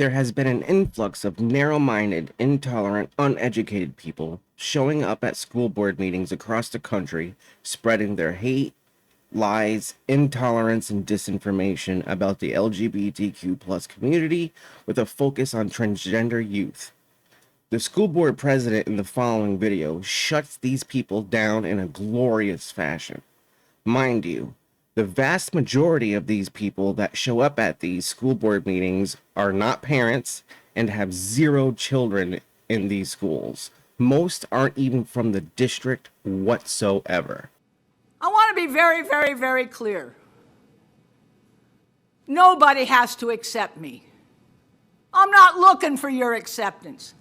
There has been an influx of narrow-minded, intolerant, uneducated people showing up at school board meetings across the country, spreading their hate, lies, intolerance, and disinformation about the LGBTQ plus community with a focus on transgender youth. The school board president in the following video shuts these people down in a glorious fashion. Mind you, the vast majority of these people that show up at these school board meetings are not parents and have zero children in these schools. Most aren't even from the district whatsoever. I want to be very, very, very clear. Nobody has to accept me. I'm not looking for your acceptance.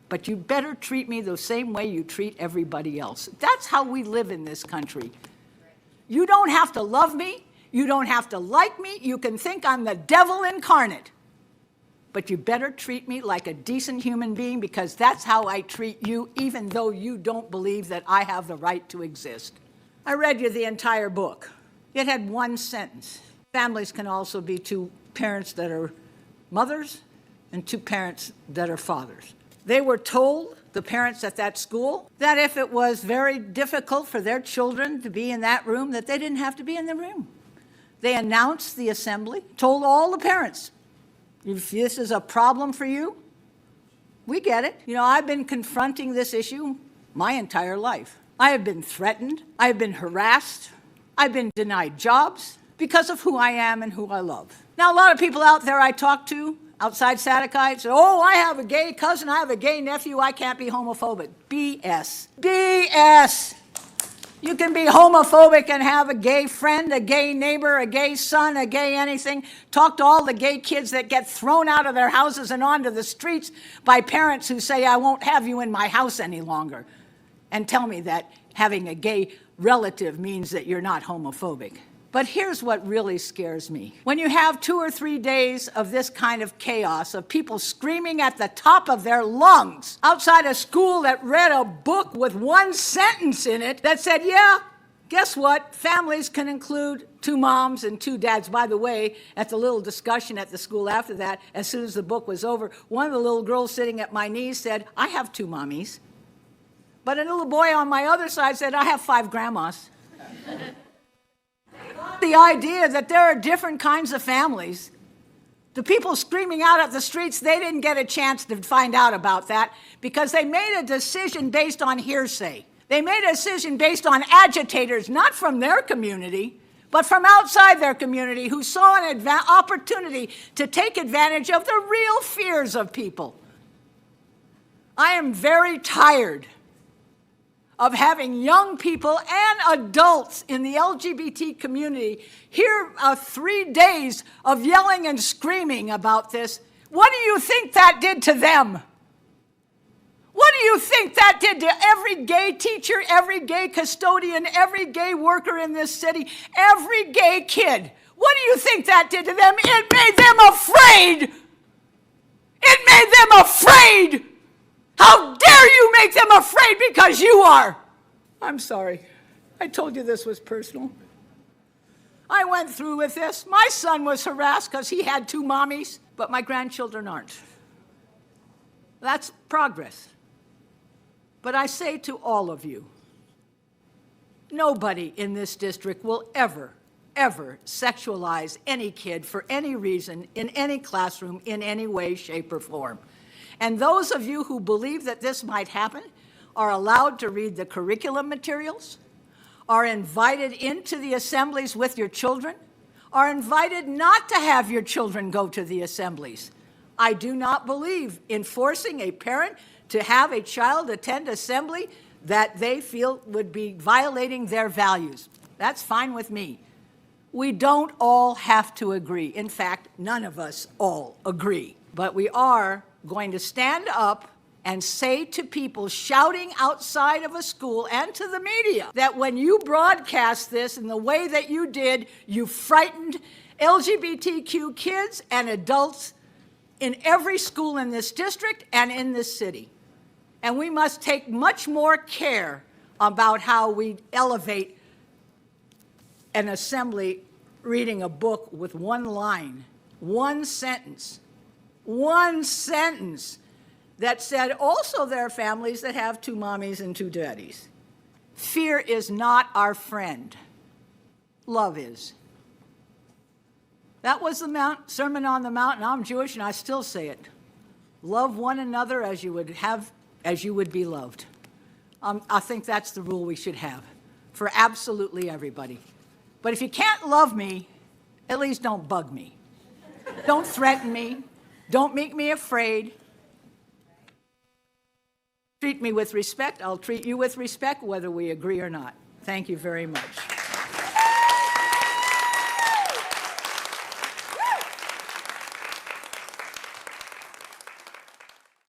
But you better treat me the same way you treat everybody else. That's how we live in this country. You don't have to love me. You don't have to like me. You can think I'm the devil incarnate. But you better treat me like a decent human being, because that's how I treat you, even though you don't believe that I have the right to exist. I read you the entire book. It had one sentence. Families can also be two parents that are mothers and two parents that are fathers. They were told, the parents at that school, that if it was very difficult for their children to be in that room, that they didn't have to be in the room. They announced the assembly, told all the parents, if this is a problem for you, we get it. You know, I've been confronting this issue my entire life. I have been threatened. I have been harassed. I've been denied jobs because of who I am and who I love. Now, a lot of people out there I talk to outside Satakai say, oh, I have a gay cousin, I have a gay nephew, I can't be homophobic. BS. BS. You can be homophobic and have a gay friend, a gay neighbor, a gay son, a gay anything. Talk to all the gay kids that get thrown out of their houses and onto the streets by parents who say, I won't have you in my house any longer. And tell me that having a gay relative means that you're not homophobic. But here's what really scares me. When you have 2 or 3 days of this kind of chaos, of people screaming at the top of their lungs outside a school that read a book with one sentence in it that said, yeah, guess what? Families can include 2 moms and 2 dads. By the way, at the little discussion at the school after that, as soon as the book was over, one of the little girls sitting at my knees said, I have 2 mommies. But a little boy on my other side said, I have 5 grandmas. The idea that there are different kinds of families. The people screaming out at the streets, they didn't get a chance to find out about that because they made a decision based on hearsay. They made a decision based on agitators, not from their community, but from outside their community, who saw an opportunity to take advantage of the real fears of people. I am very tired of having young people and adults in the LGBT community hear 3 days of yelling and screaming about this. What do you think that did to them? What do you think that did to every gay teacher, every gay custodian, every gay worker in this city, every gay kid? What do you think that did to them? It made them afraid. It made them afraid. How dare you make them afraid because you are? I'm sorry. I told you this was personal. I went through with this. My son was harassed because he had 2 mommies, but my grandchildren aren't. That's progress. But I say to all of you, nobody in this district will ever sexualize any kid for any reason, in any classroom, in any way, shape, or form. And those of you who believe that this might happen are allowed to read the curriculum materials, are invited into the assemblies with your children, are invited not to have your children go to the assemblies. I do not believe in forcing a parent to have a child attend assembly that they feel would be violating their values. That's fine with me. We don't all have to agree. In fact, none of us all agree. But we are going to stand up and say to people shouting outside of a school and to the media that when you broadcast this in the way that you did, you frightened LGBTQ kids and adults in every school in this district and in this city. And we must take much more care about how we elevate an assembly reading a book with one line, one sentence. one sentence that said also there are families that have two mommies and two daddies. Fear is not our friend. Love is. That was the Sermon on the Mount, and I'm Jewish, and I still say it. Love one another as you would be loved. I think that's the rule we should have for absolutely everybody. But if you can't love me, at least don't bug me. Don't threaten me. Don't make me afraid. Treat me with respect. I'll treat you with respect, whether we agree or not. Thank you very much.